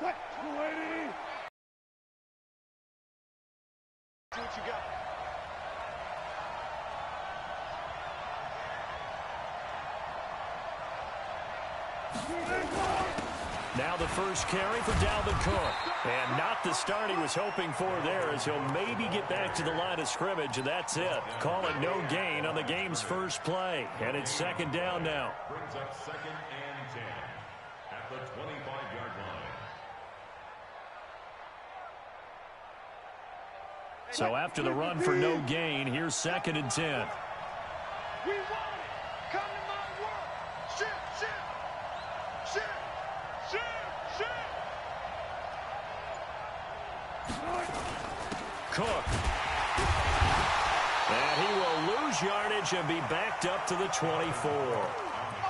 What? 280. See what you got. Now the first carry for Dalvin Cook. And not the start he was hoping for there, as he'll maybe get back to the line of scrimmage, and that's it. Call it no gain on the game's first play. And it's second down now. Brings up 2nd and 10 at the 25-yard line. So after the run for no gain, here's 2nd and 10. We want it. Come to my work. Shift, shift. Shift, shift, shift. Cook. And he will lose yardage and be backed up to the 24.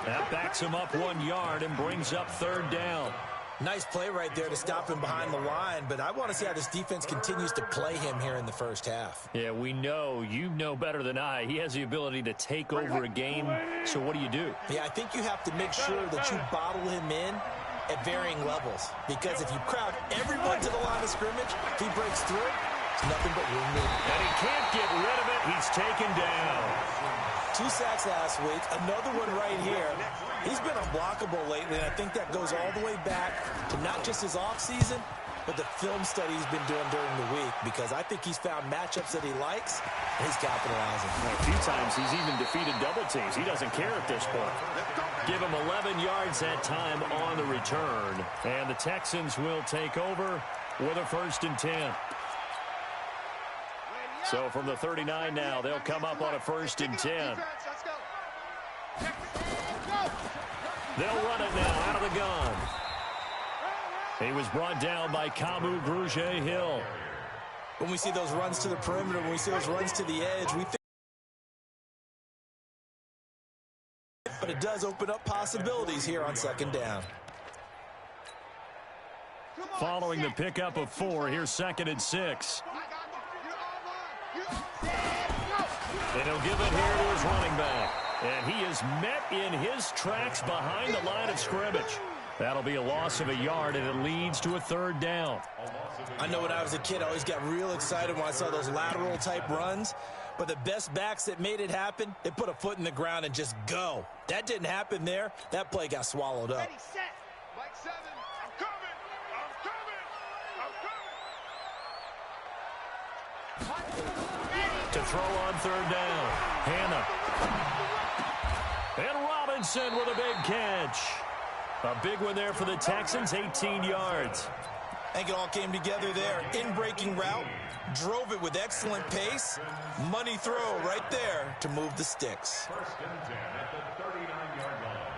That backs him up 1 yard and brings up 3rd down. Nice play right there to stop him behind the line, but I want to see how this defense continues to play him here in the first half. Yeah, we know. You know better than I. He has the ability to take over a game, so what do you do? Yeah, I think you have to make sure that you bottle him in at varying levels, because if you crowd everyone to the line of scrimmage, if he breaks through, it's nothing but room movement. And he can't get rid of it. He's taken down. 2 sacks last week, another one right here. He's been unblockable lately, and I think that goes all the way back to not just his offseason, but the film study he's been doing during the week, because I think he's found matchups that he likes, and he's capitalizing. A few times he's even defeated double teams. He doesn't care at this point. Give him 11 yards that time on the return, and the Texans will take over with a 1st and 10. So from the 39 now, they'll come up on a 1st and 10. They'll run it now out of the gun. He was brought down by Kamu Grugier-Hill. When we see those runs to the perimeter, when we see those runs to the edge, we think, but it does open up possibilities here on 2nd down. Following the pickup of 4, here's 2nd and 6. And he'll give it here to his running back. And he is met in his tracks behind the line of scrimmage. That'll be a loss of a yard, and it leads to a 3rd down. I know when I was a kid, I always got real excited when I saw those lateral-type runs. But the best backs that made it happen, they put a foot in the ground and just go. That didn't happen there. That play got swallowed up. Ready, set. Mike 7. I'm coming. I'm coming. To throw on 3rd down. Hannah. And Robinson with a big catch. A big one there for the Texans, 18 yards. I think it all came together there. In-breaking route, drove it with excellent pace. Money throw right there to move the sticks. 1st and 10 at the 39-yard line.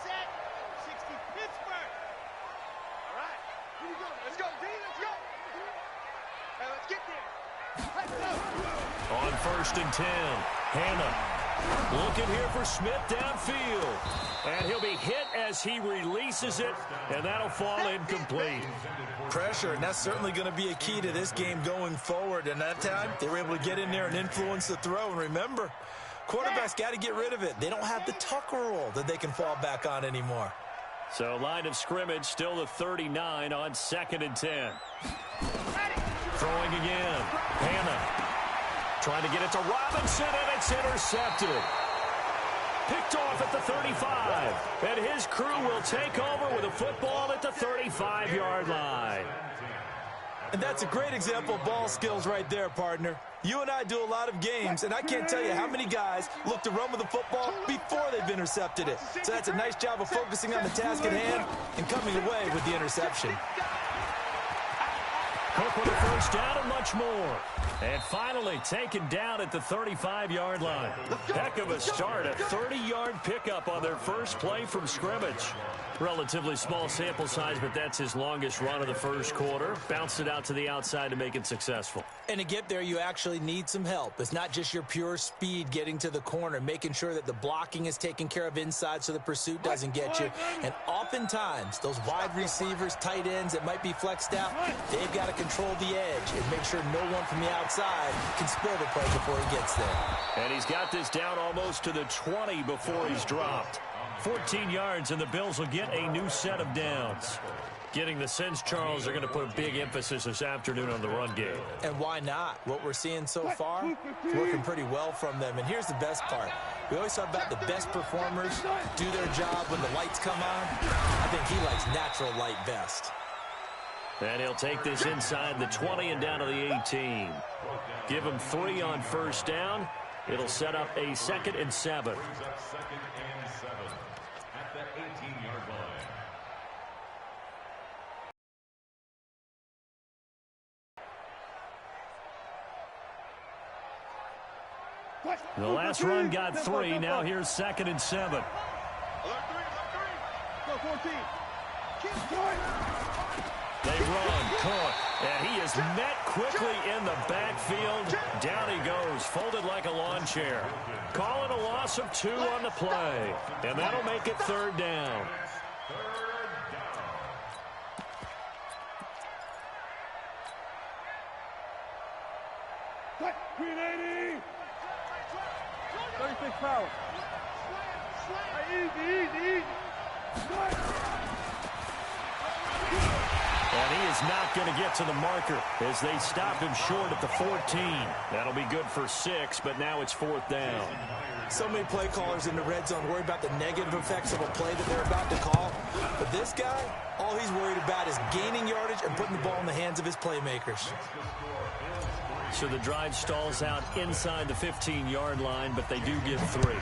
Set. 60 Pittsburgh. All right. Here we go. Let's go, D. Let's go. Hey, let's get there. Let's go. On 1st and 10, Hannah looking here for Smith downfield. And he'll be hit as he releases it, and that'll fall incomplete. Pressure, and that's certainly going to be a key to this game going forward. And that time, they were able to get in there and influence the throw. And remember, quarterbacks got to get rid of it. They don't have the Tucker rule that they can fall back on anymore. So line of scrimmage still the 39 on 2nd and 10. Throwing again. Hannah trying to get it to Robinson, and it's intercepted. Picked off at the 35. And his crew will take over with a football at the 35-yard line. And that's a great example of ball skills right there, partner. You and I do a lot of games, and I can't tell you how many guys look to run with the football before they've intercepted it. So that's a nice job of focusing on the task at hand and coming away with the interception. Cook with a 1st down and much more. And finally taken down at the 35-yard line. Heck of a start, a 30-yard pickup on their first play from scrimmage. Relatively small sample size, but that's his longest run of the first quarter. Bounced it out to the outside to make it successful. And to get there, you actually need some help. It's not just your pure speed getting to the corner, making sure that the blocking is taken care of inside so the pursuit doesn't get you. And oftentimes, those wide receivers, tight ends that might be flexed out, they've got to control the edge and make sure no one from the outside can spoil the play before he gets there. And he's got this down almost to the 20 before he's dropped. 14 yards, and the Bills will get a new set of downs. Getting the sense, Charles, they're going to put a big emphasis this afternoon on the run game. And why not? What we're seeing so far is working pretty well from them. And here's the best part. We always talk about the best performers do their job when the lights come on. I think he likes natural light best. And he'll take this inside the 20 and down to the 18. Give him 3 on first down. It'll set up a 2nd and 7. Second and 7 at the 18-yard line. The last run got 3. Now here's 2nd and 7. Alert 3, alert 3. Go 14. Keep going. They run, caught, and he is met quickly in the backfield. Down he goes, folded like a lawn chair. Calling a loss of 2 on the play, and that'll make it 3rd down. Green 80. 36 power. Easy. And he is not going to get to the marker as they stop him short at the 14. That'll be good for 6, but now it's 4th down. So many play callers in the red zone worry about the negative effects of a play that they're about to call. But this guy, all he's worried about is gaining yardage and putting the ball in the hands of his playmakers. So the drive stalls out inside the 15-yard line, but they do get 3.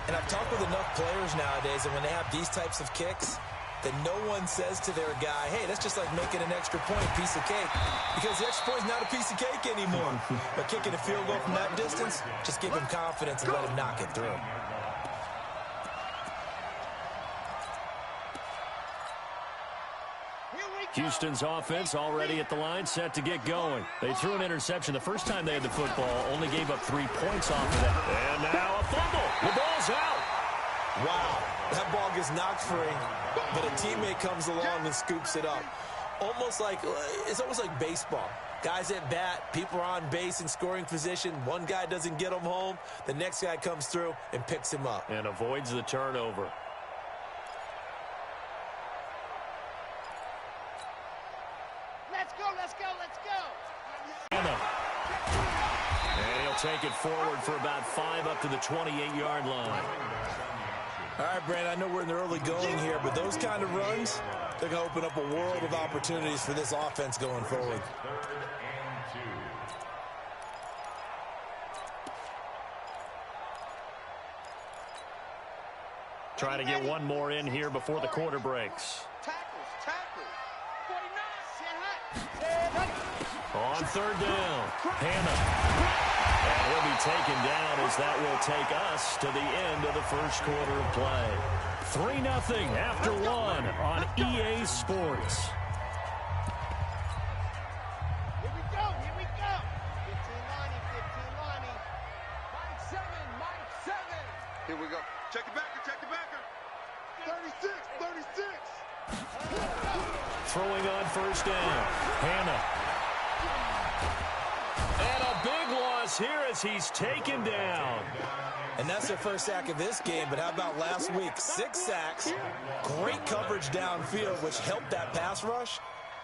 And I've talked with enough players nowadays, and when they have these types of kicks, that no one says to their guy, hey, that's just like making an extra point, piece of cake. Because the extra point is not a piece of cake anymore. But kicking a field goal from that distance, just give him confidence and let him knock it through. Houston's offense already at the line, set to get going. They threw an interception the first time they had the football, only gave up 3 points off of that. And now a fumble. The ball's out. Wow, that ball gets knocked free, but a teammate comes along and scoops it up. It's almost like baseball. Guys at bat, people are on base in scoring position. One guy doesn't get him home. The next guy comes through and picks him up. And avoids the turnover. Let's go. And he'll take it forward for about 5 up to the 28-yard line. All right, Brandon, I know we're in the early going here, but those kind of runs, they're going to open up a world of opportunities for this offense going forward. 3rd and 2. Trying to get one more in here before the quarter breaks. Tackles. 49. On 3rd down, Hannah. And he'll be taken down as that will take us to the end of the first quarter of play. 3-0 after 1 on EA Sports. Here we go. 15 Lonnie. Mike 7. Here we go. Check the backer. 36. Throwing on first down, Hannah. And a big loss here as he's taken down. And that's their first sack of this game, but how about last week? 6 sacks, great coverage downfield, which helped that pass rush.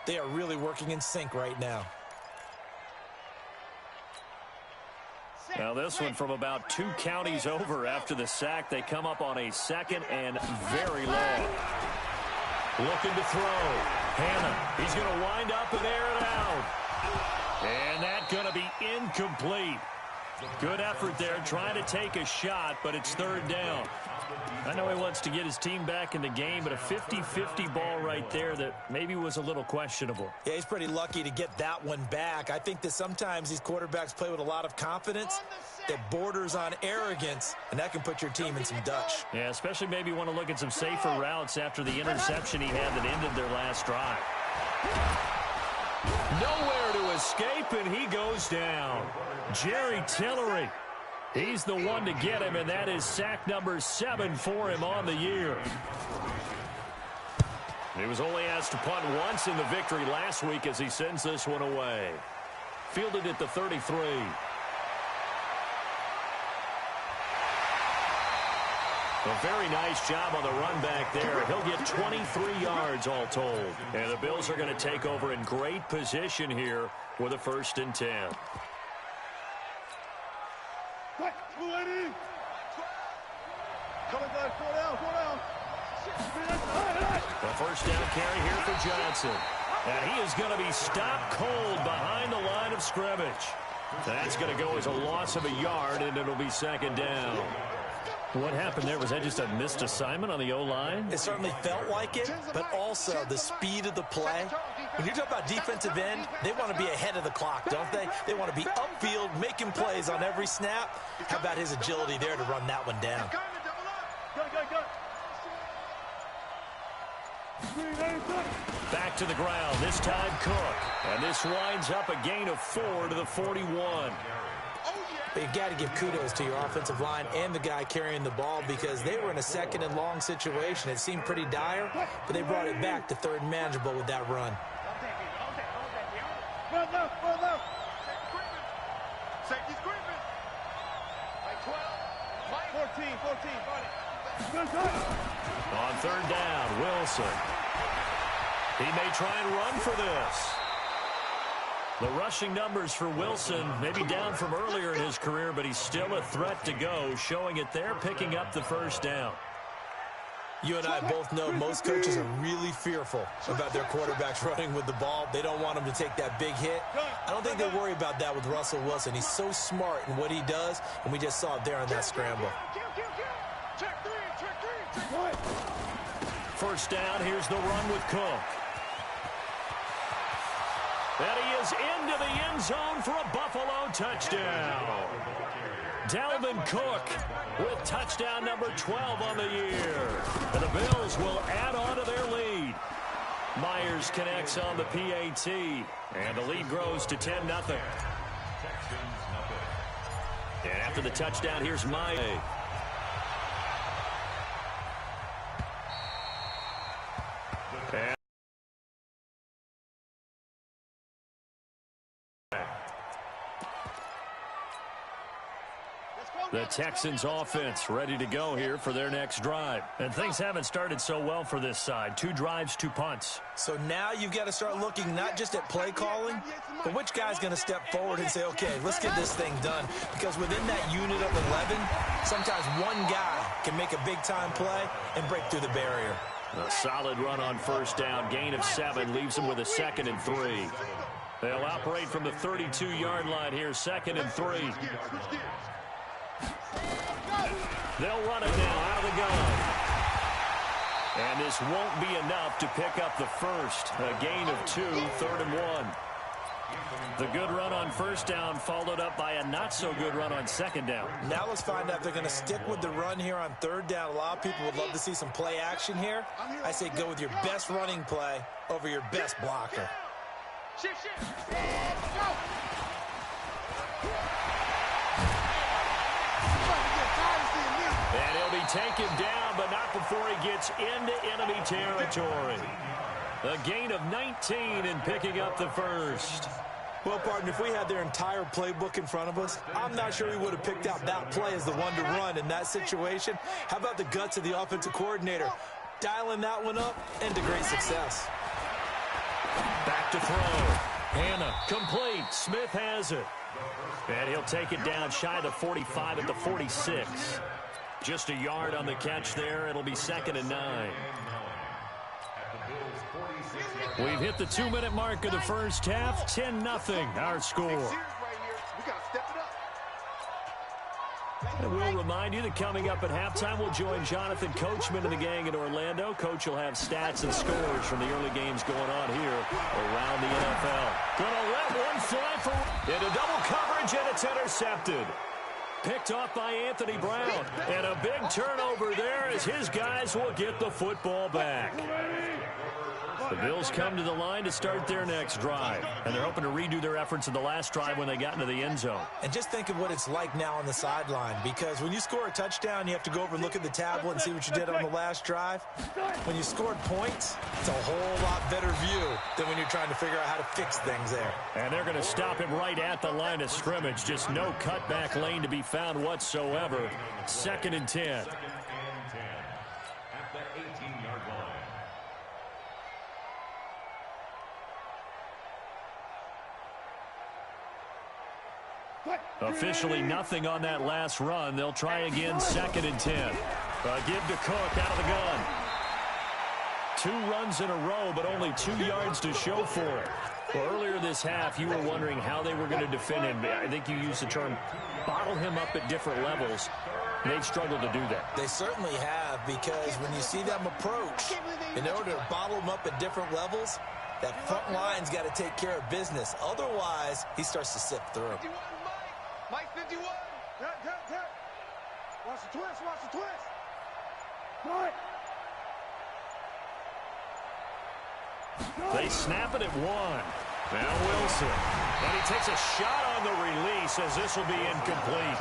They are really working in sync right now. Now this one from about 2 counties over after the sack. They come up on a 2nd and very long. Looking to throw. Hannah, he's going to wind up and air it out. And that's going to be incomplete. Good effort there, trying to take a shot, but it's 3rd down. I know he wants to get his team back in the game, but a 50-50 ball right there that maybe was a little questionable. Yeah, he's pretty lucky to get that one back. I think that sometimes these quarterbacks play with a lot of confidence that borders on arrogance, and that can put your team in some Dutch. Yeah, especially maybe want to look at some safer routes after the interception he had that ended their last drive. Nowhere to escape, and he goes down. Jerry Tillery. He's the one to get him, and that is sack number 7 for him on the year. He was only asked to punt once in the victory last week as he sends this one away. Fielded at the 33. A very nice job on the run back there. He'll get 23 yards all told. And the Bills are going to take over in great position here with a 1st and 10. The 1st down carry here for Johnson. And he is going to be stopped cold behind the line of scrimmage. That's going to go as a loss of a yard, and it'll be 2nd down. What happened there? Was that just a missed assignment on the O-line? It certainly felt like it, but also the speed of the play. When you talk about defensive end, they want to be ahead of the clock, don't they? They want to be upfield, making plays on every snap. How about his agility there to run that one down? Back to the ground, this time Cook. And this winds up a gain of 4 to the 41. But you got to give kudos to your offensive line and the guy carrying the ball because they were in a 2nd and long situation. It seemed pretty dire, but they brought it back to 3rd and manageable with that run. Safety's creeping. Like 12. 14. On 3rd down, Wilson. He may try and run for this. The rushing numbers for Wilson may be down from earlier in his career, but he's still a threat to go, showing it there, picking up the 1st down. You and I both know most coaches are really fearful about their quarterbacks running with the ball. They don't want him to take that big hit. I don't think they worry about that with Russell Wilson. He's so smart in what he does, and we just saw it there on that scramble. Check 3. 1st down, here's the run with Cook. And he is into the end zone for a Buffalo touchdown. Dalvin Cook with touchdown number 12 on the year. And the Bills will add on to their lead. Myers connects on the PAT. And the lead grows to 10-0. And after the touchdown, here's Myers. The Texans offense ready to go here for their next drive. And things haven't started so well for this side. 2 drives, 2 punts. So now you've got to start looking not just at play calling, but which guy's going to step forward and say, okay, let's get this thing done. Because within that unit of 11, sometimes one guy can make a big-time play and break through the barrier. A solid run on 1st down. Gain of 7 leaves them with a 2nd and 3. They'll operate from the 32-yard line here, 2nd and 3. They'll run it now out of the gun. And this won't be enough to pick up the 1st. A gain of 2, 3rd and 1. The good run on 1st down followed up by a not-so-good run on 2nd down. Now let's find out if they're going to stick with the run here on 3rd down. A lot of people would love to see some play action here. I say go with your best running play over your best blocker. Shift. Go. And he'll be taken down, but not before he gets into enemy territory. A gain of 19 and picking up the 1st. Well, partner, if we had their entire playbook in front of us, I'm not sure we would have picked out that play as the one to run in that situation. How about the guts of the offensive coordinator? Dialing that one up into great success. Back to throw. Hannah, complete. Smith has it. And he'll take it down shy of the 45 at the 46. Just a yard on the catch there. It'll be 2nd and 9. We've hit the 2-minute mark of the 1st half. 10-0 our score. And we'll remind you that coming up at halftime, we'll join Jonathan Coachman and the gang in Orlando. Coach will have stats and scores from the early games going on here around the NFL. Gonna let one fly for into double coverage, and it's intercepted. Picked off by Anthony Brown. And a big turnover there as his guys will get the football back. The Bills come to the line to start their next drive. And they're hoping to redo their efforts in the last drive when they got into the end zone. And just think of what it's like now on the sideline. Because when you score a touchdown, you have to go over and look at the tablet and see what you did on the last drive. When you scored points, it's a whole lot better view than when you're trying to figure out how to fix things there. And they're going to stop him right at the line of scrimmage. Just no cutback lane to be found whatsoever. 2nd and 10. Officially nothing on that last run. They'll try again, 2nd and 10. Give to Cook out of the gun. 2 runs in a row, but only 2 yards to show for it. Well, earlier this half, you were wondering how they were going to defend him. I think you used the term bottle him up at different levels. They've struggled to do that. They certainly have, because when you see them approach, in order to bottle him up at different levels, that front line's got to take care of business. Otherwise, he starts to sift through. Mike 51. Watch the twist. Watch the twist. Mike. They snap it at 1. Now Wilson. And he takes a shot on the release as this will be incomplete.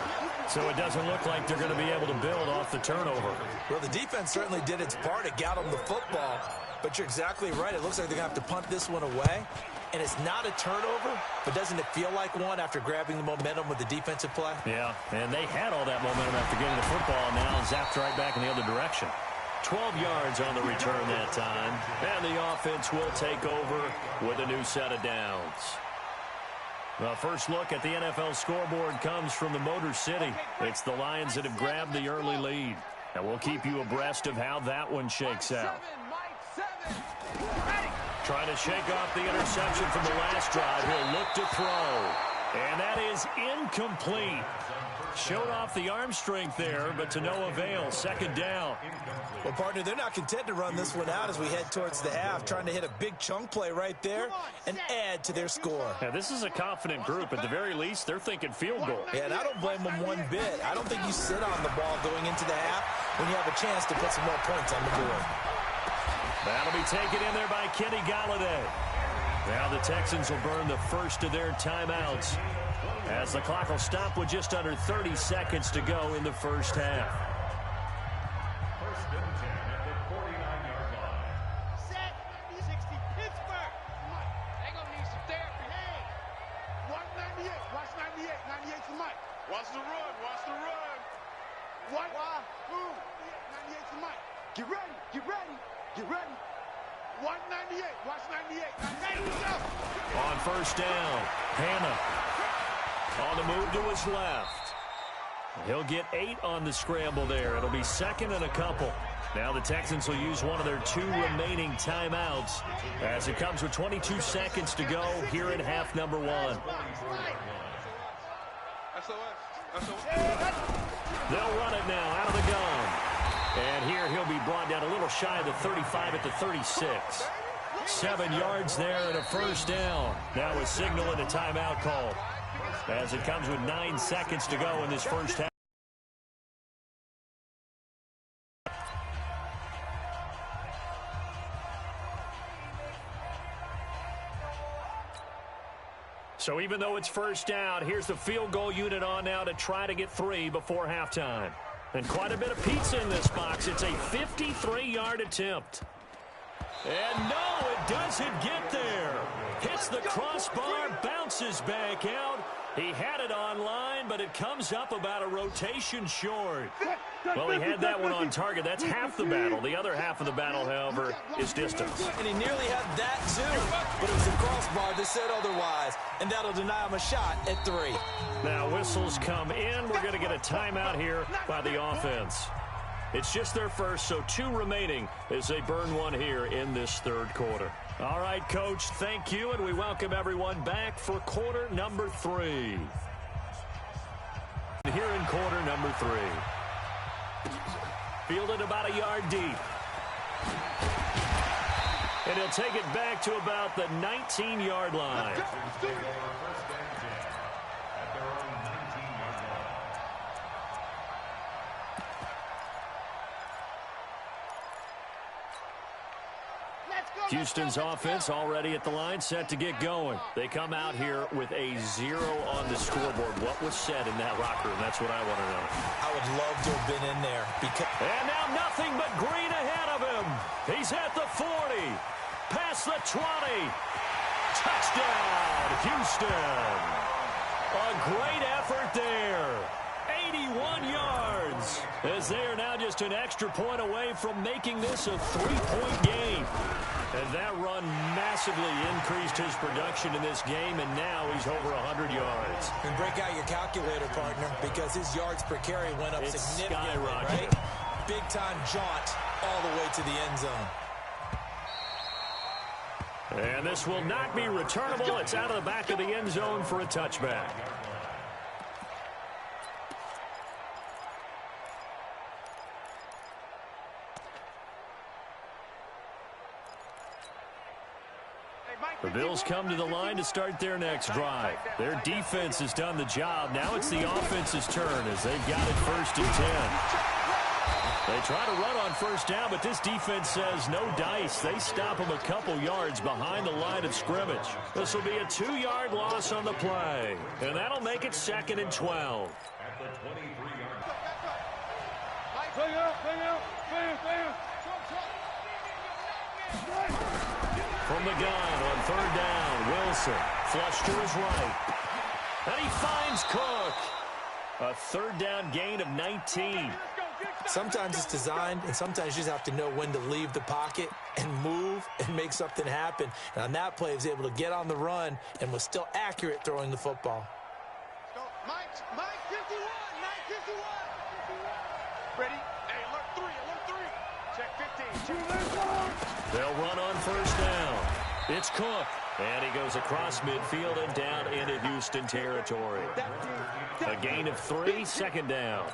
So it doesn't look like they're going to be able to build off the turnover. Well, the defense certainly did its part. It got them the football. But you're exactly right. It looks like they're going to have to punt this one away. And it's not a turnover, but doesn't it feel like one after grabbing the momentum with the defensive play? Yeah, and they had all that momentum after getting the football. Now zapped right back in the other direction. 12 yards on the return that time. And the offense will take over with a new set of downs. The first look at the NFL scoreboard comes from the Motor City. It's the Lions that have grabbed the early lead. And we'll keep you abreast of how that one shakes out. Trying to shake off the interception from the last drive. He'll look to throw. And that is incomplete. Showed off the arm strength there, but to no avail. 2nd down. Well, partner, they're not content to run this one out as we head towards the half, trying to hit a big chunk play right there and add to their score. Yeah, this is a confident group. At the very least, they're thinking field goal. Yeah, and I don't blame them one bit. I don't think you sit on the ball going into the half when you have a chance to put some more points on the board. That'll be taken in there by Kenny Galladay. Now the Texans will burn the first of their timeouts as the clock will stop with just under 30 seconds to go in the first half. 1st and 10 at the 49-yard line. Set. 60 Pittsburgh. Mike. They gonna need some therapy. Hey. 198. Watch 98. 98 to Mike. Watch the run. Watch the run. What? Why? Who? 98 to Mike. Get ready. Get ready. Get ready. 198. Watch 98. 98. Go. On 1st down, Hannah on the move to his left. He'll get 8 on the scramble there. It'll be 2nd and a couple. Now the Texans will use one of their 2 remaining timeouts as it comes with 22 seconds to go here in half number 1. They'll run it now out of the gun. And here he'll be brought down a little shy of the 35 at the 36. 7 yards there and a 1st down. Now a signal and a timeout call as it comes with 9 seconds to go in this first half. So even though it's 1st down, here's the field goal unit on now to try to get 3 before halftime. And quite a bit of pizza in this box. It's a 53-yard attempt. And no, it doesn't get there. Hits the crossbar, bounces back out. He had it on line, but it comes up about a rotation short. Well, he had that one on target. That's half the battle. The other half of the battle, however, is distance. And he nearly had that, too. But it was a crossbar that said otherwise. And that'll deny him a shot at 3. Now whistles come in. We're going to get a timeout here by the offense. It's just their first, so 2 remaining as they burn one here in this 3rd quarter. All right, Coach, thank you, and we welcome everyone back for quarter number 3. Here in quarter number 3. Fielded about a yard deep. And he'll take it back to about the 19-yard line. Houston's offense already at the line, set to get going. They come out here with a 0 on the scoreboard. What was said in that locker room? That's what I want to know. I would love to have been in there. And now nothing but green ahead of him. He's at the 40. Past the 20. Touchdown, Houston. A great effort there. 81 yards. As they are now just an extra point away from making this a 3-point game. And that run massively increased his production in this game, and now he's over 100 yards. And break out your calculator, partner, because his yards per carry went up significantly, right? Big-time jaunt all the way to the end zone. And this will not be returnable. It's out of the back of the end zone for a touchback. The Bills come to the line to start their next drive. Their defense has done the job. Now it's the offense's turn as they've got it 1st and 10. They try to run on 1st down, but this defense says no dice. They stop them a couple yards behind the line of scrimmage. This will be a 2-yard loss on the play, and that'll make it 2nd and 12. At the 23-yard From the gun on 3rd down, Wilson flush to his right. And he finds Cook. A 3rd down gain of 19. Sometimes it's designed, and sometimes you just have to know when to leave the pocket and move and make something happen. And on that play, he was able to get on the run and was still accurate throwing the football. Mike 51. Ready? Hey, alert 3. Check 15. They'll run on 1st down. It's Cook. And he goes across midfield and down into Houston territory. A gain of 3, 2nd down.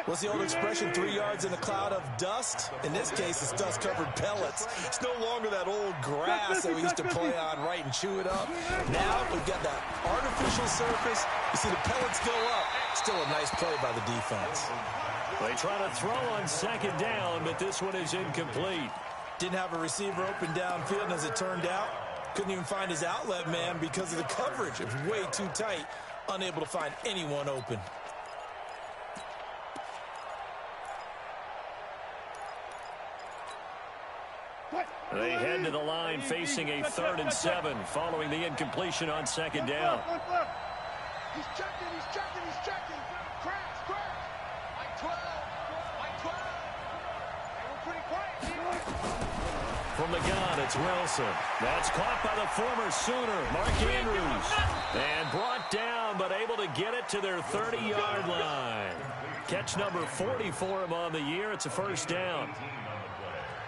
What's the old expression, 3 yards in a cloud of dust? In this case, it's dust-covered pellets. It's no longer that old grass that we used to play on, right, and chew it up. Now we've got that artificial surface. You see the pellets go up. Still a nice play by the defense. They try to throw on 2nd down, but this one is incomplete. Didn't have a receiver open downfield, and as it turned out, couldn't even find his outlet man because of the coverage. It was way too tight, unable to find anyone open. They head to the line facing a 3rd and 7 following the incompletion on 2nd down. He's checking. Crash. Like 12. They were pretty quiet. From the gun, it's Wilson. That's caught by the former Sooner, Mark Andrews. And brought down, but able to get it to their 30-yard line. Catch number 40 for him on the year. It's a 1st down.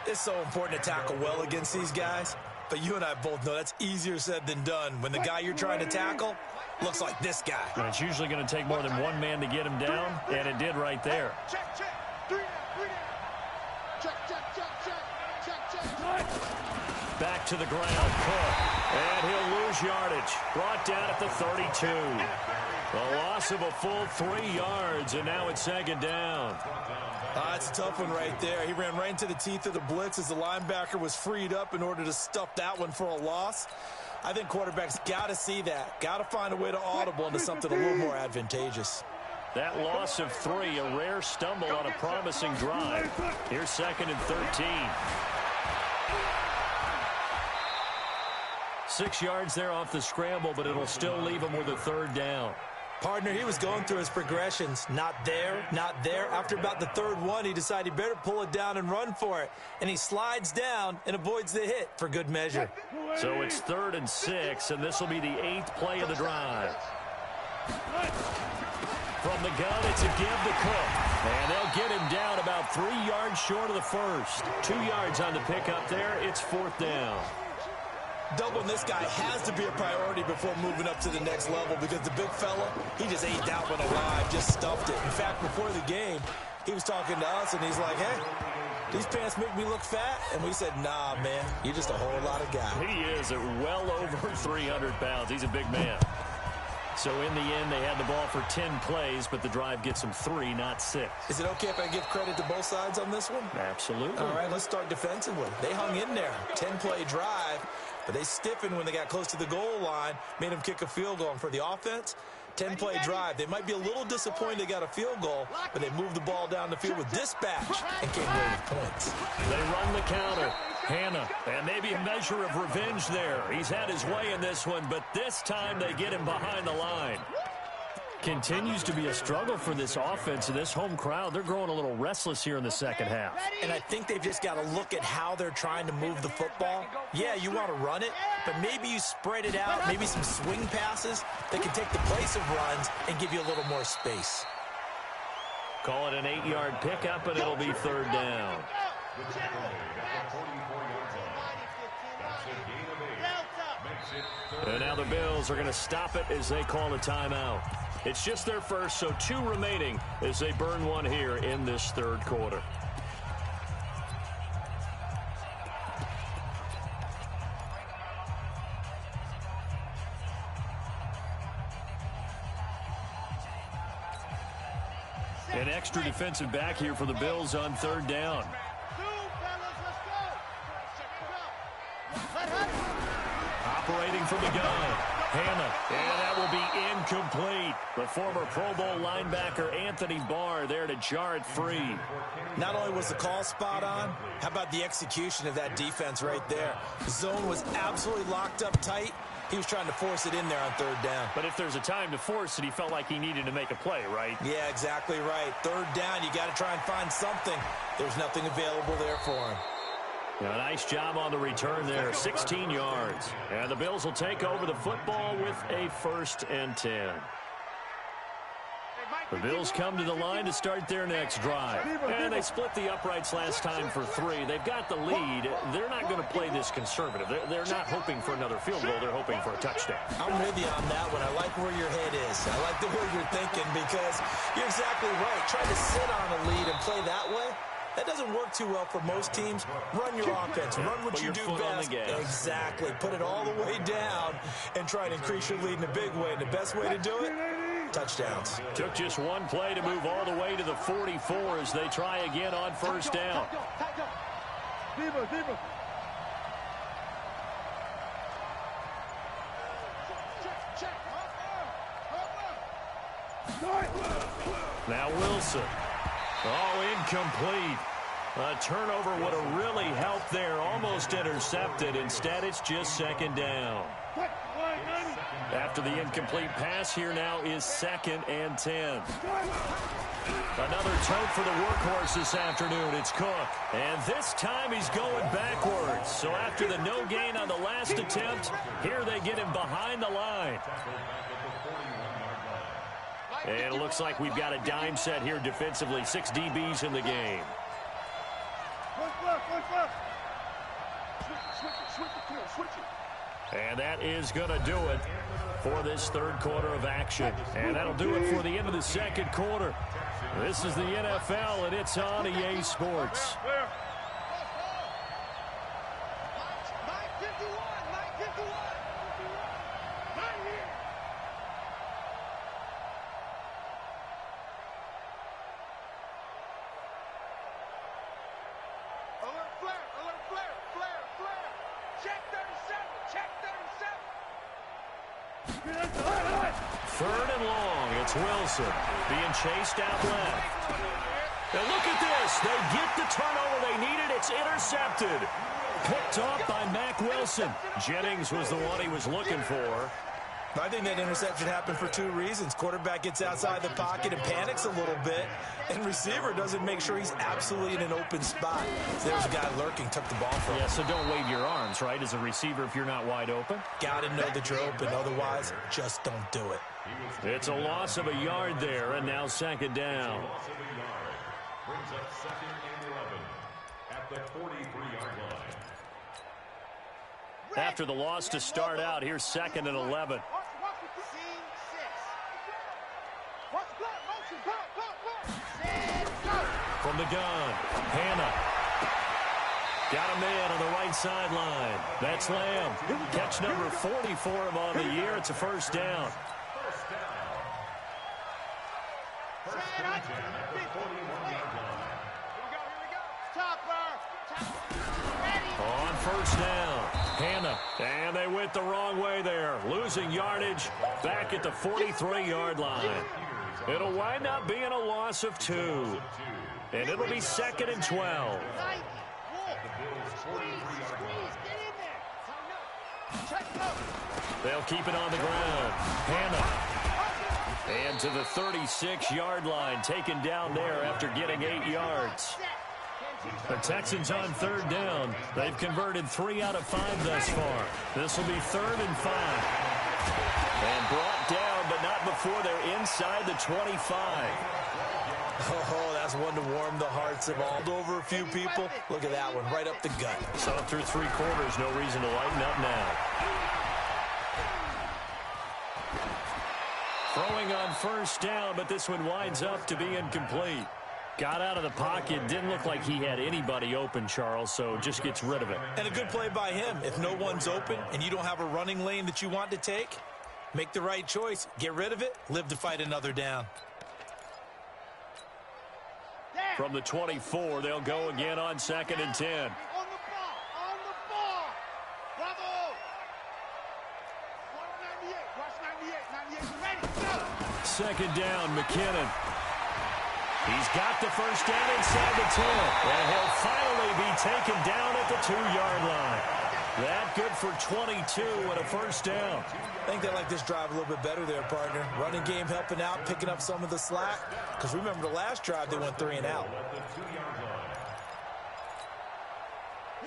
It's so important to tackle well against these guys, but you and I both know that's easier said than done when the guy you're trying to tackle looks like this guy. And it's usually going to take more than one man to get him down, and it did right there. Check. 3 down. Check. Back to the ground, Cook, and he'll lose yardage. Brought down at the 32. The loss of a full 3 yards, and now it's 2nd down. That's a tough one right there. He ran right into the teeth of the blitz as the linebacker was freed up in order to stuff that one for a loss. I think quarterbacks got to see that. Got to find a way to audible into something a little more advantageous. That loss of 3, a rare stumble on a promising drive. Here's 2nd and 13. 6 yards there off the scramble, but it'll still leave him with a 3rd down. Partner, he was going through his progressions. Not there. After about the 3rd one, he decided he better pull it down and run for it. And he slides down and avoids the hit for good measure. So it's 3rd and 6, and this will be the 8th play of the drive. From the gun, it's a give to Cook. And they'll get him down about 3 yards short of the 1st. 2 yards on the pickup there. It's 4th down. Doubling this guy has to be a priority before moving up to the next level because the big fella, he just ate that one alive, just stuffed it. In fact, before the game, he was talking to us, and he's like, hey, these pants make me look fat? And we said, nah, man, you're just a whole lot of guy. He is at well over 300 pounds. He's a big man. So in the end, they had the ball for 10 plays, but the drive gets them 3, not 6. Is it okay if I give credit to both sides on this one? Absolutely. All right, let's start defensively. They hung in there. 10-play drive. But they stiffened when they got close to the goal line, made them kick a field goal. And for the offense, 10-play drive. They might be a little disappointed they got a field goal, but they moved the ball down the field with dispatch and came away with points. They run the counter. Hannah, and maybe a measure of revenge there. He's had his way in this one, but this time they get him behind the line. Continues to be a struggle for this offense and this home crowd. They're growing a little restless here in the second half. And I think they've just got to look at how they're trying to move the football. Yeah, you want to run it, but maybe you spread it out, maybe some swing passes that can take the place of runs and give you a little more space. Call it an 8-yard pickup, and it'll be third down. And now the Bills are going to stop it as they call a timeout. It's just their first, so 2 remaining as they burn one here in this third quarter. An extra defensive back here for the Bills on third down. Operating from the gun, Hannah, and that will be incomplete. The former Pro Bowl linebacker Anthony Barr there to jar it free. Not only was the call spot on, how about the execution of that defense right there? The zone was absolutely locked up tight. He was trying to force it in there on third down. But if there's a time to force it, he felt like he needed to make a play, right? Yeah, exactly right. Third down, you got to try and find something. There's nothing available there for him. A nice job on the return there, 16 yards. And the Bills will take over the football with a 1st and 10. The Bills come to the line to start their next drive. And they split the uprights last time for 3. They've got the lead. They're not going to play this conservative. They're not hoping for another field goal. They're hoping for a touchdown. I'm with you on that one. I like where your head is. I like the way you're thinking because you're exactly right. Try to sit on a lead and play that way. That doesn't work too well for most teams. Run your offense. Run what you do best. Exactly. Put it all the way down and try and increase your lead in a big way. And the best way to do it, touchdowns. Took just one play to move all the way to the 44 as they try again on first down. Now Wilson. Oh, incomplete. A turnover would have really helped there. Almost intercepted. Instead, it's just second down. After the incomplete pass, here now is 2nd and 10. Another tote for the workhorse this afternoon. It's Cook. And this time he's going backwards. So after the no gain on the last attempt, here they get him behind the line. And it looks like we've got a dime set here defensively. 6 DBs in the game. And that is going to do it for this third quarter of action. And that'll do it for the end of the second quarter. This is the NFL, and it's on EA Sports. Third and long. It's Wilson being chased out left. And look at this. They get the turnover they needed. It's intercepted. Picked off by Mack Wilson. Jennings was the one he was looking for. I think that interception happened for 2 reasons. Quarterback gets outside the pocket and panics a little bit, and receiver doesn't make sure he's absolutely in an open spot. So there's a guy lurking, took the ball from him. Yeah, so don't wave your arms, right, as a receiver if you're not wide open. Got to know that you're open. Otherwise, just don't do it. It's a loss of a yard there, and now second down. Brings up 2nd and 11 at the 43-yard line. After the loss to start out, here's 2nd and 11. From the gun, Hannah. Got a man on the right sideline. That's Lamb. Catch number 40 for him on the year. It's a first down. On first down, Hannah. And they went the wrong way there. Losing yardage back at the 43-yard line. It'll wind up being a loss of 2. And it'll be 2nd and 12. They'll keep it on the ground. Hannah. And to the 36-yard line, taken down there after getting 8 yards. The Texans on 3rd down. They've converted 3 out of 5 thus far. This will be 3rd and 5. And brought down, but not before they're inside the 25. Oh, that's one to warm the hearts of all. Over a few people. Look at that one, right up the gut. So through 3 quarters, no reason to lighten up now. Throwing on 1st down, but this one winds up to be incomplete. Got out of the pocket, didn't look like he had anybody open, Charles, so just gets rid of it. And a good play by him. If no one's open and you don't have a running lane that you want to take, make the right choice. Get rid of it, live to fight another down. From the 24, they'll go again on 2nd and 10. On the ball. Bravo. 198. Watch 98. 98's ready. Go. 2nd down, McKinnon. He's got the 1st down inside the 10. And he'll finally be taken down at the 2-yard line. That good for 22 and a 1st down. I think they like this drive a little bit better there, partner. Running game helping out, picking up some of the slack. Because remember the last drive, they went 3 and out.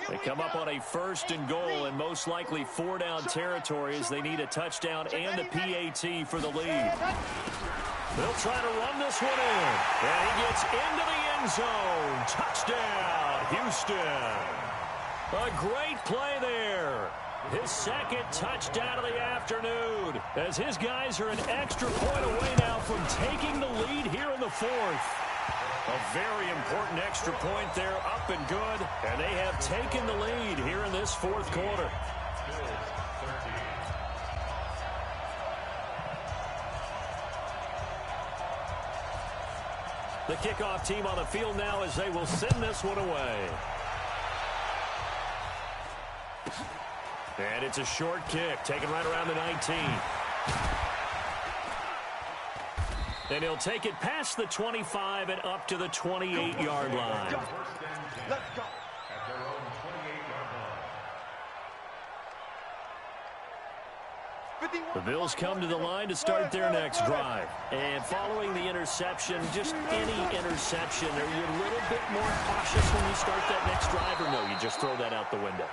They come up on a 1st and goal and most likely 4-down territory as they need a touchdown and a PAT for the lead. They'll try to run this one in. And he gets into the end zone. Touchdown, Houston. A great play there. His 2nd touchdown of the afternoon as his guys are an extra point away now from taking the lead here in the 4th. A very important extra point there, up and good. And they have taken the lead here in this 4th quarter. The kickoff team on the field now as they will send this one away. And it's a short kick, taken right around the 19. And he'll take it past the 25 and up to the 28-yard line. Let's go. At their own 28-yard line. The Bills come to the line to start their next drive. And following the interception, just any interception, are you a little bit more cautious when you start that next drive, or no, you just throw that out the window?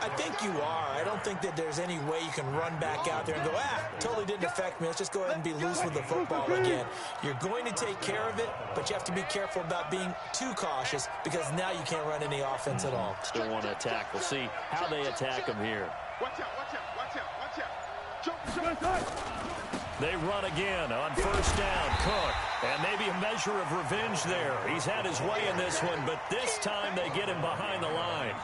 I think you are. I don't think that there's any way you can run back out there and go, totally didn't affect me. Let's just go ahead and be loose with the football again. You're going to take care of it, but you have to be careful about being too cautious because now you can't run any offense at all. Still want to attack. We'll see how they attack them here. Watch out. They run again on 1st down. Cook. And maybe a measure of revenge there. He's had his way in this one, but this time they get him behind the line.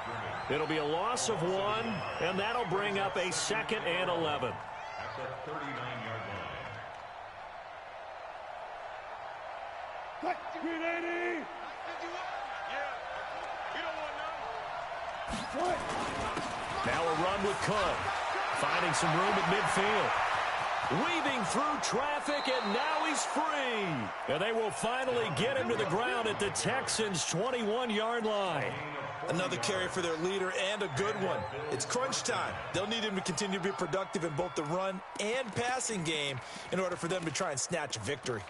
It'll be a loss of 1, and that'll bring up a 2nd and 11. At the 39-yard line. 380. Now a run with Cook. Finding some room at midfield. Weaving through traffic, and now he's free. And they will finally get him to the ground at the Texans' 21-yard line. Another carry for their leader and a good one. It's crunch time. They'll need him to continue to be productive in both the run and passing game in order for them to try and snatch a victory.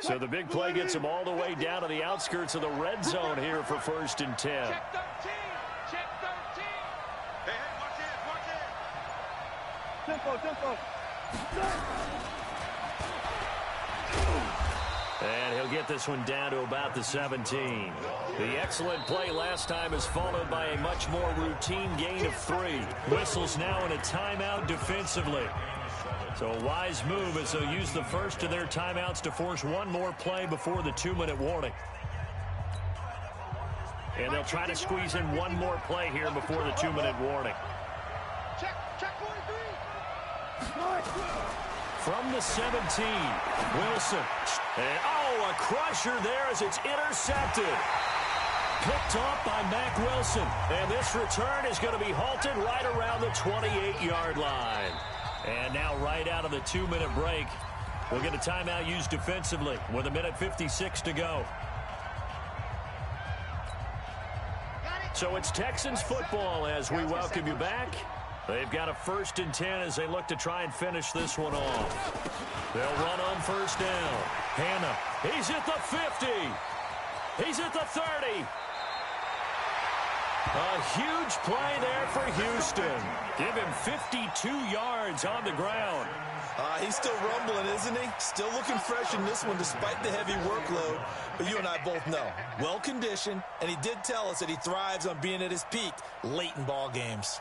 So the big play gets them all the way down to the outskirts of the red zone here for 1st and 10. Check 13. Hey, watch it. Tempo. And he'll get this one down to about the 17. The excellent play last time is followed by a much more routine gain of 3. Whistles now in a timeout defensively. So a wise move as they'll use the first of their timeouts to force one more play before the 2-minute warning. And they'll try to squeeze in one more play here before the 2-minute warning. Check 43. From the 17, Wilson. And, a crusher there as it's intercepted. Picked off by Mack Wilson. And this return is going to be halted right around the 28-yard line. And now right out of the 2-minute break, we'll get a timeout used defensively with 1:56 to go. So it's Texans football as we welcome you back. They've got a 1st and 10 as they look to try and finish this one off. They'll run on 1st down. Hannah, he's at the 50. He's at the 30. A huge play there for Houston. Give him 52 yards on the ground. He's still rumbling, isn't he? Still looking fresh in this one despite the heavy workload. But you and I both know, well-conditioned, and he did tell us that he thrives on being at his peak late in ball games.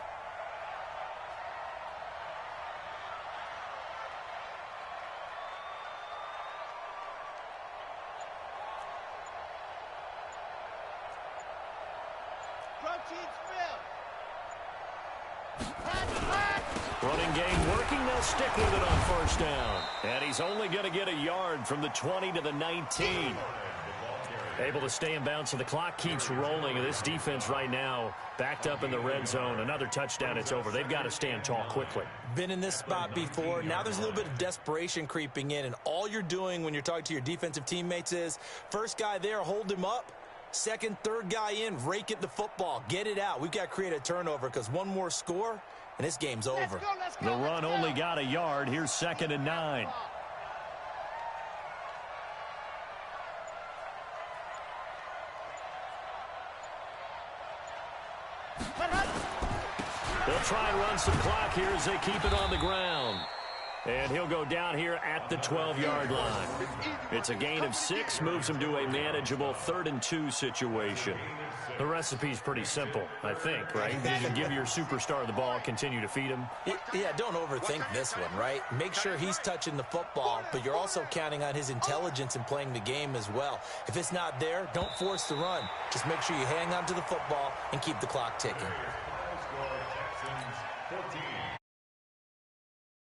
Running game working. They'll stick with it on 1st down. And he's only going to get a yard from the 20 to the 19. Able to stay in bounds, so the clock keeps rolling. This defense right now backed up in the red zone. Another touchdown, it's over. They've got to stand tall quickly. Been in this spot before. Now there's a little bit of desperation creeping in, and all you're doing when you're talking to your defensive teammates is, first guy there, hold him up. Second, third guy in, rake at the football. Get it out. We've got to create a turnover because one more score, and this game's over. The run only got a yard. Here's 2nd and 9. They'll try and run some clock here as they keep it on the ground. And he'll go down here at the 12-yard line. It's a gain of 6, moves him to a manageable 3rd and 2 situation. The recipe's pretty simple, I think, right? You can give your superstar the ball, continue to feed him. Yeah, don't overthink this one, right? Make sure he's touching the football, but you're also counting on his intelligence in playing the game as well. If it's not there, don't force the run. Just make sure you hang on to the football and keep the clock ticking.